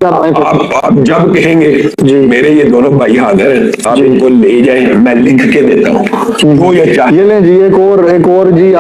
आप जब कहेंगे मेरे ये दोनों भाई हाजिर हैं, आप इनको ले जाएं, मैं लिख के देता हूँ वो ये ये लें जी। एक और जी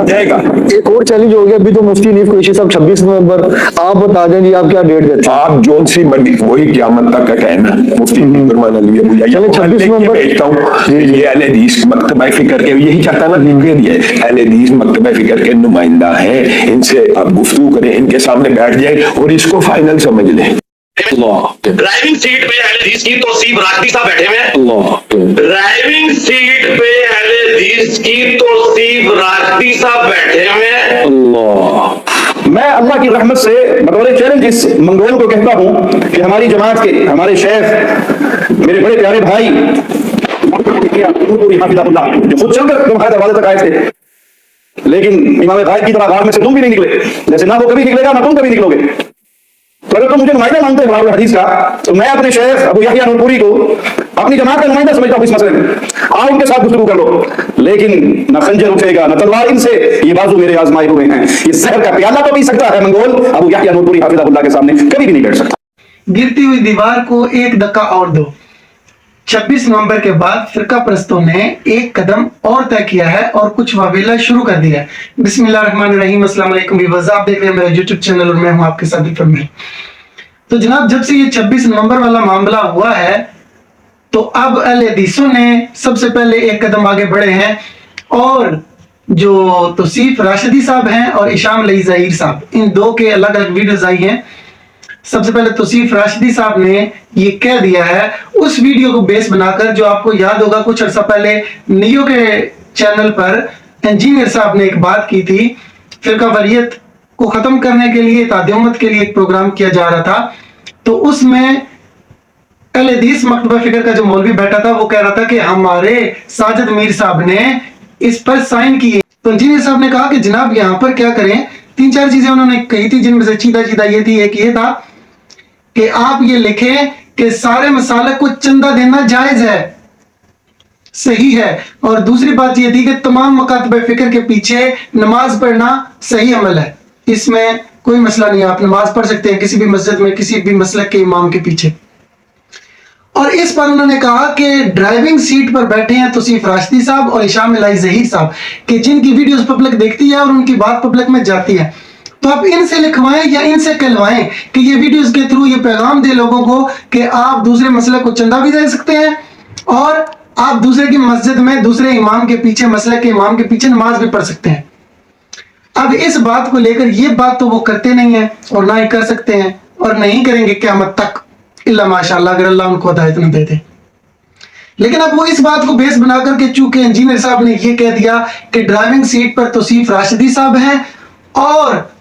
जाएगा। एक और चैलेंज हो गया अभी तो मुफ्ती हनीफ कुरैशी साहब 26 नवंबर। आप बता दें जी आप क्या डेट देते हैं? आप जोन सी मंडी वही क़यामत तक का कहना मुफ्ती फरमान अली चलो 26 नवंबर भेजता हूँ। ये अहले हदीस मकतबा फिक्र के यही चाहता ना लिख के दिया अहले हदीस मकतबा फिक्र के नुमाइंदा है, इनसे आप गुफ्तगू करें, इनके सामने बैठ जाए और इसको फाइनल समझ लें। ड्राइविंग सीट पे अहले हदीस की तौसीफ राशदी साहब बैठे हुए हैं। ड्राइविंग सीट पे अहले हदीस की तौसीफ राशदी साहब बैठे हुए हैं। मैं अल्लाह की रहमत से बतौर चैलेंज इस मंगोल को कहता हूं कि हमारी जमात के हमारे शेख मेरे बड़े प्यारे भाई जो खुद चलकर तुम्हारे दरवाजे तक आए थे, लेकिन इमाम गायब की तरह गार में से तुम भी नहीं निकले, जैसे ना वो कभी निकलेगा ना तुम कभी निकलोगे। तो अगर तुम मुझे नुमाइंदा मानते हैं कुरान हदीस का, तो मैं अपने शेख अबू यहया नूरपुरी को अपनी जमात का नुमाइंदा समझता हूं इस मसले में। आओ उनके साथ गुफ्तगू कर लो, लेकिन न खंजर उठेगा न तलवार इनसे, ये बाजू मेरे आजमाए हुए हैं। ये जहर का प्याला तो पी सकता है मंगोल, अबू यहया नूरपुरी हाफिज़हुल्लाह के सामने कभी भी नहीं बैठ सकता। गिरती हुई दीवार को एक धक्का और दो। 26 नवंबर के बाद फिरका परस्तों ने एक कदम और तय किया है और कुछ वावेला शुरू कर दिया है। बिस्मिल्लाहिर्रहमानिर्रहीम, अस्सलाम वालेकुम व्यूअर्स, आप देख रहे हैं मेरा यूट्यूब चैनल और मैं हूं आपके साथ इकराम में। तो जनाब, जब से ये 26 नवंबर वाला मामला हुआ है तो अब अहले हदीसों ने सबसे पहले एक कदम आगे बढ़े हैं और जो तौसीफ राशिदी साहब हैं और इशाम लई ज़हीर साहब, इन दो के अलग अलग वीडियोस आई हैं। सबसे पहले तौसीफ राशिदी साहब ने ये कह दिया है उस वीडियो को बेस बनाकर, जो आपको याद होगा कुछ अर्सा पहले नियो के चैनल पर इंजीनियर साहब ने एक बात की थी, फिरका वरीयत को खत्म करने के लिए, इत्तेहाद उम्मत के लिए एक प्रोग्राम किया जा रहा था। तो उसमें अहले हदीस मकतबा फिक्र का जो मौलवी बैठा था वो कह रहा था कि हमारे साजिद मीर साहब ने इस पर साइन किए। तो इंजीनियर साहब ने कहा कि जनाब यहाँ पर क्या करें, 3-4 चीजें उन्होंने कही थी, जिनमें से सीधा ये थी, एक ये था कि आप ये लिखें कि सारे मसालक को चंदा देना जायज है, सही है। और दूसरी बात ये थी कि तमाम मकातब फिक्र के पीछे नमाज पढ़ना सही अमल है, इसमें कोई मसला नहीं है, आप नमाज पढ़ सकते हैं किसी भी मस्जिद में किसी भी मसलक के इमाम के पीछे। और इस पर उन्होंने कहा कि ड्राइविंग सीट पर बैठे हैं तौसीफ राशिदी साहब और इशाम लई ज़हीर साहब, कि जिनकी वीडियोस पब्लिक देखती है और उनकी बात पब्लिक में जाती है, तो आप इनसे लिखवाएं या इनसे कहलवाएं कि ये वीडियोस के थ्रू ये पैगाम दे लोगों को कि आप दूसरे मसले को चंदा भी दे सकते हैं और आप दूसरे की मस्जिद में दूसरे इमाम के पीछे, मसले के इमाम के पीछे नमाज भी पढ़ सकते हैं। अब इस बात को लेकर ये बात तो वो करते नहीं है और ना ही कर सकते हैं और नहीं करेंगे क़यामत तक, इल्ला माशाअल्लाह, अगर अल्लाह उनको हिदायत न दे दे। लेकिन अब वो इस बात को बेस बनाकर के, चूंकि इंजीनियर साहब ने ये कह दिया कि ड्राइविंग सीट पर तौसीफ राशिदी साहब हैं और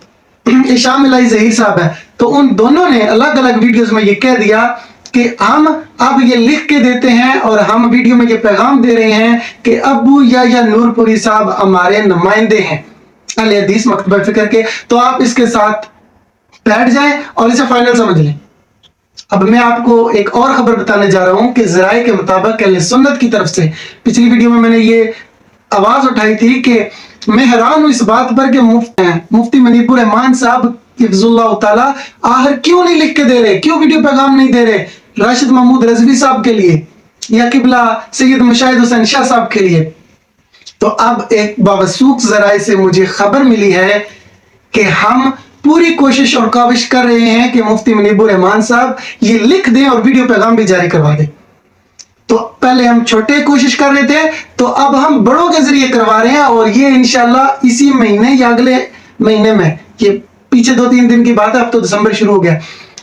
इशाम लई ज़हीर साहब है, तो उन दोनों ने अलग अलग वीडियोस में ये कह दिया कि हम अब ये लिख के देते हैं और हम वीडियो में ये पैगाम दे रहे हैं कि अबू यहया नूरपुरी साहब हमारे नुमाइंदे हैं अहले हदीस मकतबा फिक्र के। तो आप इसके साथ बैठ जाएं और इसे फाइनल समझ लें। अब मैं आपको एक और खबर बताने जा रहा हूं कि ज़राए के मुताबिक अहले सुन्नत की तरफ से, पिछली वीडियो में मैंने ये आवाज उठाई थी कि मैं हैरान हूं इस बात पर कि मुफ्ती मुनीबुर रहमान साहब हिफ्ज़ुल्लाह ताला आखिर क्यों नहीं लिख के दे रहे, क्यों वीडियो पैगाम नहीं दे रहे राशिद महमूद रजवी साहब के लिए या किबला सैयद मुशाहिद हुसैन शाह साहब के लिए। तो अब एक बावसूख ज़राए से मुझे खबर मिली है कि हम पूरी कोशिश और काविश कर रहे हैं कि मुफ्ती मुनीबुर रहमान साहब ये लिख दें और वीडियो पैगाम भी जारी करवा दें। तो पहले हम छोटे कोशिश कर रहे थे, तो अब हम बड़ों के जरिए करवा रहे हैं और ये इंशाल्लाह इसी महीने या अगले महीने में, ये पीछे 2-3 दिन की बात है, अब तो दिसंबर शुरू हो गया,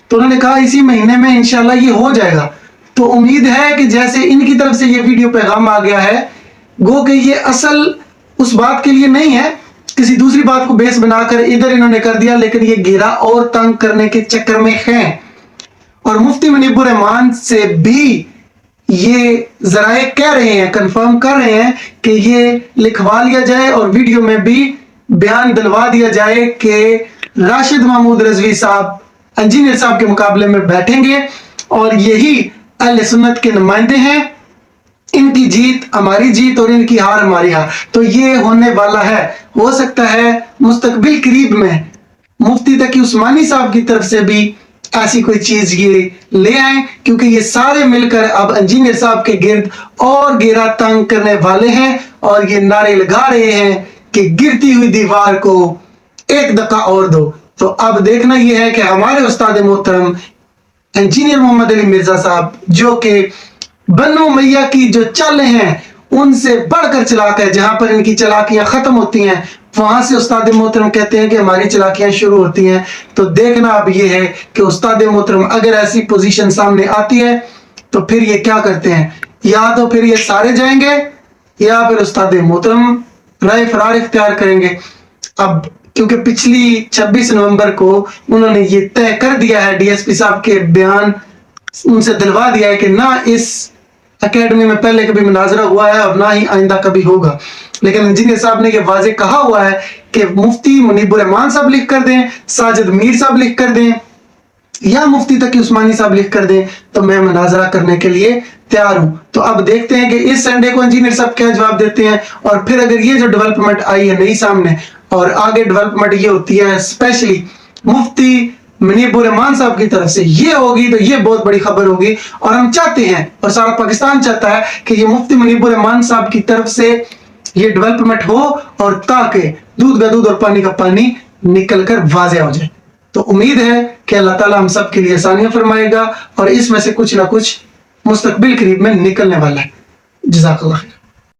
तो उन्होंने कहा इसी महीने में इंशाल्लाह ये हो जाएगा। तो उम्मीद है कि जैसे इनकी तरफ से ये वीडियो पैगाम आ गया है, गो कि ये असल उस बात के लिए नहीं है, किसी दूसरी बात को बेस बनाकर इधर इन्होंने कर दिया, लेकिन ये घेरा और तंग करने के चक्कर में है। और मुफ्ती मुनीबुर रहमान से भी ये ज़राए कह रहे हैं, कंफर्म कर रहे हैं कि ये लिखवा लिया जाए और वीडियो में भी बयान दिलवा दिया जाए कि राशिद महमूद रजवी साहब इंजीनियर साहब के मुकाबले में बैठेंगे और यही अहले सुन्नत के नुमाइंदे हैं, इनकी जीत हमारी जीत और इनकी हार हमारी हार। तो ये होने वाला है, हो सकता है मुस्तकबिल करीब में मुफ्ती तकी उस्मानी साहब की तरफ से भी ऐसी कोई चीज ये ले आए, क्योंकि ये सारे मिलकर अब इंजीनियर साहब के गिर्द और घेरा तंग करने वाले हैं और ये नारे लगा रहे हैं कि गिरती हुई दीवार को एक धक्का और दो। तो अब देखना यह है कि हमारे उस्ताद मोहतरम इंजीनियर मोहम्मद अली मिर्जा साहब, जो कि बन्नो मैया की जो चालें हैं उनसे बढ़कर चलाक है, जहां पर इनकी चलाकियां खत्म होती हैं वहां से उस्ताद मोहतरम कहते हैं कि हमारी चलाकियां शुरू होती हैं। तो देखना अब ये है कि उस्ताद मोहतरम अगर ऐसी पोजीशन सामने आती है तो फिर ये क्या करते हैं, या तो फिर ये सारे जाएंगे या फिर उस्ताद मोहतरम राय फरार इख्तियार करेंगे। अब क्योंकि पिछली 26 नवंबर को उन्होंने ये तय कर दिया है, डीएसपी साहब के बयान उनसे दिलवा दिया है कि ना इस एकेडमी में पहले कभी मुनाजरा हुआ है और ना ही आइंदा कभी होगा। लेकिन इंजीनियर साहब ने ये वाजे कहा हुआ है कि मुफ्ती मुनीबुर रहमान साहब लिख कर दें, साजिद मीर साहब लिख कर दें या मुफ्ती तकी उस्मानी साहब लिख कर दें तो मैं मुनाजरा करने के लिए तैयार हूं। तो अब देखते हैं कि इस संडे को इंजीनियर साहब क्या जवाब देते हैं, और फिर अगर ये जो डेवलपमेंट आई है नई सामने और आगे डेवलपमेंट ये होती है स्पेशली मुफ्ती मुनीबुर रहमान साहब की तरफ से ये होगी तो ये बहुत बड़ी खबर होगी। और हम चाहते हैं और सारा पाकिस्तान चाहता है कि ये मुफ्ती मुनीबुर रहमान साहब की तरफ से ये डेवलपमेंट हो और ताकि दूध का दूध और पानी का पानी निकल कर वाज़ेह हो जाए। तो उम्मीद है कि अल्लाह ताला हम सब के लिए आसानियां फरमाएगा और इसमें से कुछ ना कुछ मुस्तकबिल करीब में निकलने वाला है। जज़ाकल्लाह खैर।